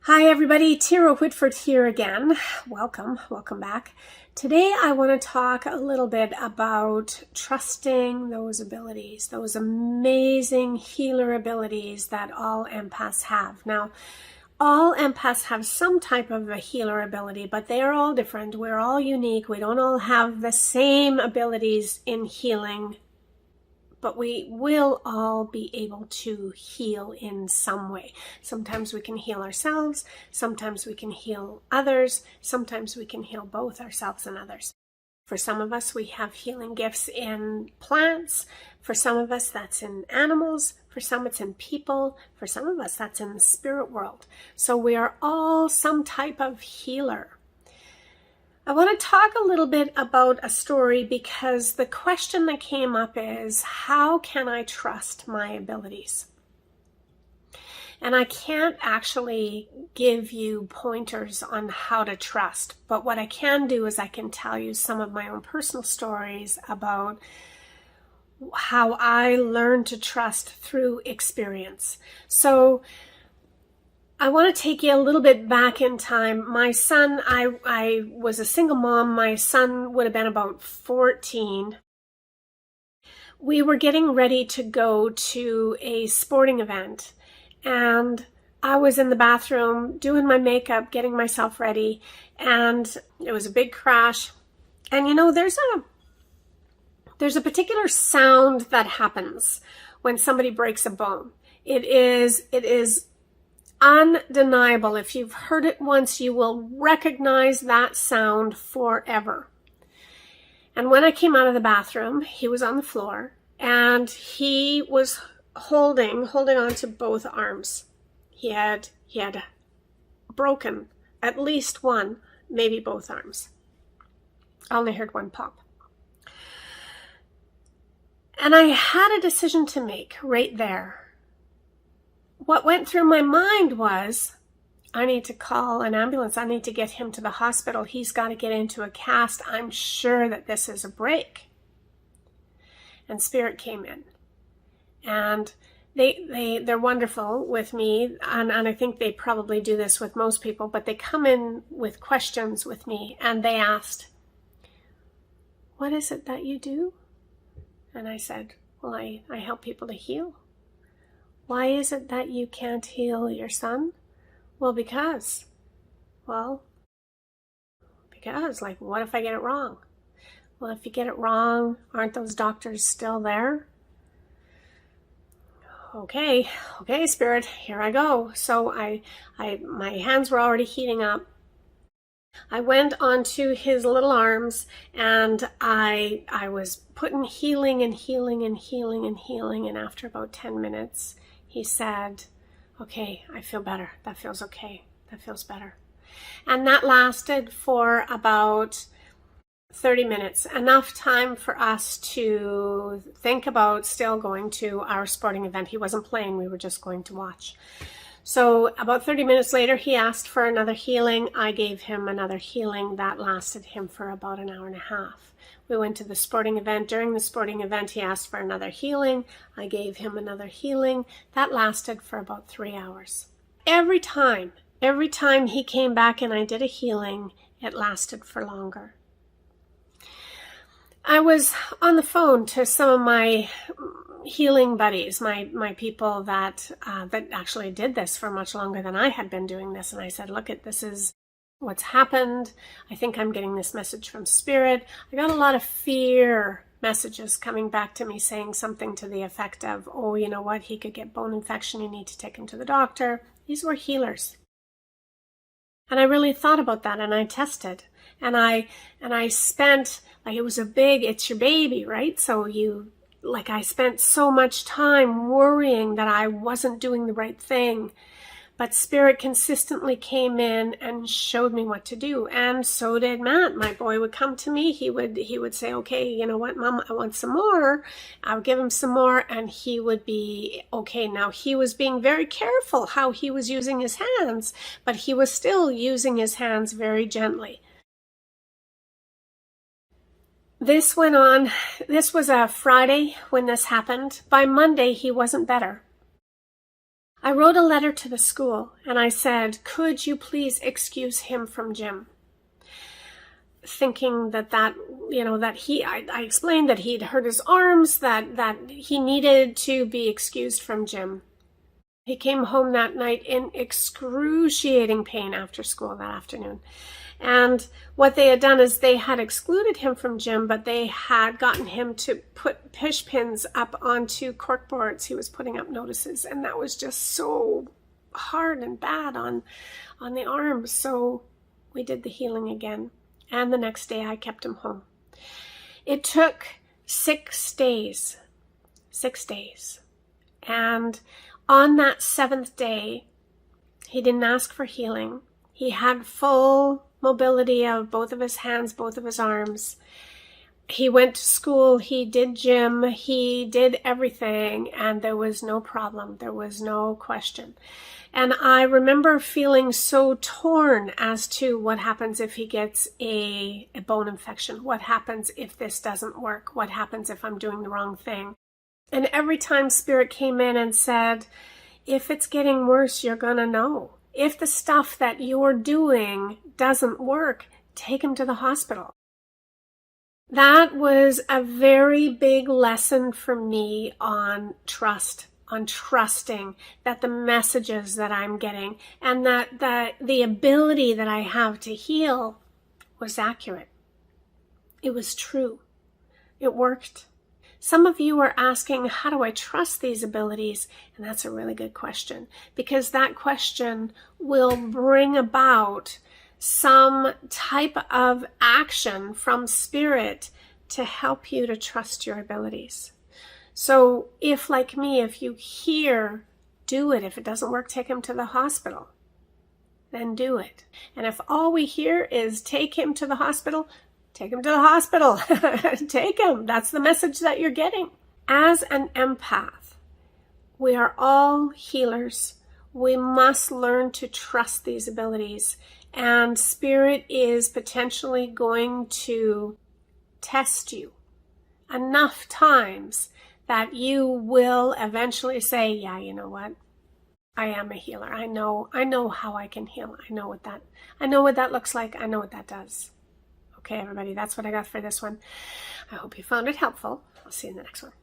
Hi everybody, Thyra Whitford here again. Welcome back. Today I want to talk a little bit about trusting those abilities, those amazing healer abilities that all empaths have. Now, all empaths have some type of a healer ability, but they are all different. We're all unique. We don't all have the same abilities in healing, but we will all be able to heal in some way. Sometimes we can heal ourselves, sometimes we can heal others, sometimes we can heal both ourselves and others. For some of us, we have healing gifts in plants. For some of us, that's in animals. For some, it's in people. For some of us, that's in the spirit world. So we are all some type of healer. I want to talk a little bit about a story because the question that came up is, how can I trust my abilities? And I can't actually give you pointers on how to trust, but what I can do is I can tell you some of my own personal stories about how I learned to trust through experience. So I want to take you a little bit back in time. My son, I was a single mom. My son would have been about 14. We were getting ready to go to a sporting event, and I was in the bathroom doing my makeup, getting myself ready, and it was a big crash. And you know, there's a particular sound that happens when somebody breaks a bone. It is undeniable. If you've heard it once, you will recognize that sound forever. And when I came out of the bathroom, he was on the floor and he was holding on to both arms. He had broken at least one, maybe both arms. I only heard one pop. And I had a decision to make right there. What went through my mind was, I need to call an ambulance. I need to get him to the hospital. He's got to get into a cast. I'm sure that this is a break. And Spirit came in. And they're wonderful with me. And I think they probably do this with most people. But they come in with questions with me. And they asked, what is it that you do? And I said, well, I help people to heal. Why is it that you can't heal your son? Well, because, like, what if I get it wrong? Well, if you get it wrong, aren't those doctors still there? Okay, Spirit, here I go. So my hands were already heating up. I went onto his little arms and I was putting healing, and after about 10 minutes, he said, okay, I feel better. That feels okay. That feels better. And that lasted for about 30 minutes, enough time for us to think about still going to our sporting event. He wasn't playing, we were just going to watch. So about 30 minutes later, he asked for another healing. I gave him another healing. That lasted him for about an hour and a half. We went to the sporting event. During the sporting event, he asked for another healing. I gave him another healing. That lasted for about 3 hours. Every time he came back and I did a healing, it lasted for longer. I was on the phone to some of my healing buddies, my people that actually did this for much longer than I had been doing this. And I said, look, this is what's happened. I think I'm getting this message from Spirit. I got a lot of fear messages coming back to me saying something to the effect of, oh, you know what? He could get bone infection. You need to take him to the doctor. These were healers. And I really thought about that, and I tested. And I spent, like, it was it's your baby, right? So I spent so much time worrying that I wasn't doing the right thing. But Spirit consistently came in and showed me what to do. And so did Matt. My boy would come to me. He would say, okay, you know what, Mom, I want some more. I would give him some more and he would be okay. Now, he was being very careful how he was using his hands, but he was still using his hands very gently. This went on. This was a Friday when this happened. By Monday, he wasn't better. I wrote a letter to the school and I said, could you please excuse him from gym? Thinking that I explained that he'd hurt his arms, that he needed to be excused from gym. He came home that night in excruciating pain after school that afternoon. And what they had done is they had excluded him from gym, but they had gotten him to put push pins up onto cork boards. He was putting up notices, and that was just so hard and bad on the arms. So we did the healing again. And the next day I kept him home. It took 6 days. 6 days. And on that 7th day, he didn't ask for healing. He had full mobility of both of his hands, both of his arms. He went to school, he did gym, he did everything, and there was no problem. There was no question. And I remember feeling so torn as to what happens if he gets a bone infection. What happens if this doesn't work? What happens if I'm doing the wrong thing? And every time Spirit came in and said, if it's getting worse, you're going to know. If the stuff that you're doing doesn't work, take him to the hospital. That was a very big lesson for me on trust, on trusting that the messages that I'm getting and that the ability that I have to heal was accurate. It was true. It worked. Some of you are asking, how do I trust these abilities? And that's a really good question, because that question will bring about some type of action from Spirit to help you to trust your abilities. So if, like me, if you hear, do it. If it doesn't work, take him to the hospital. Then do it. And if all we hear is take him to the hospital, take him to the hospital. Take him. That's the message that you're getting. As an empath, we are all healers. We must learn to trust these abilities. And Spirit is potentially going to test you enough times that you will eventually say, yeah, you know what? I am a healer. I know how I can heal. I know what that looks like. I know what that does. Okay, everybody, that's what I got for this one. I hope you found it helpful. I'll see you in the next one.